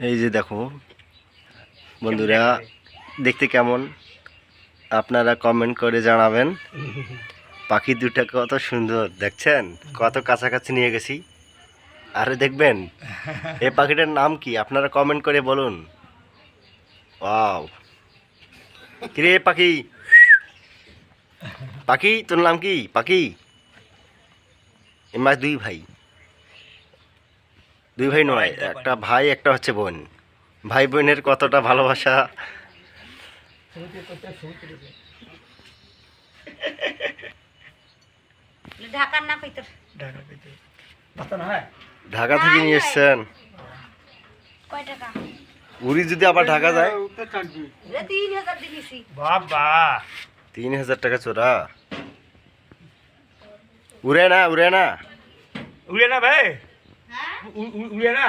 এই যে দেখো বন্ধুরা, দেখতে কেমন আপনারা কমেন্ট করে জানাবেন। পাখি দুটা কত সুন্দর দেখছেন, কত কাছাকাছি নিয়ে গেছি। আরে দেখবেন এই পাখিটার নাম কি আপনারা কমেন্ট করে বলুন। ওয়াও, কিরে পাখি, পাখি তোর নাম কি? পাখি এ মাছ দুই ভাই, দুই ভাই নয়, একটা ভাই একটা হচ্ছে বোন। ভাই বোনের কতটা ভালোবাসা। ঢাকার না কইতো ঢাকা থেকে নিয়ে এসছেন। কয় টাকা? উড়ি যদি আবার ঢাকা যায়, 3000 দিয়েছি। বাবা 3000 টাকা চোরা। উড়ে না, উড়ে না। উড়ে না ভাই, হ্যাঁ উড়ে না।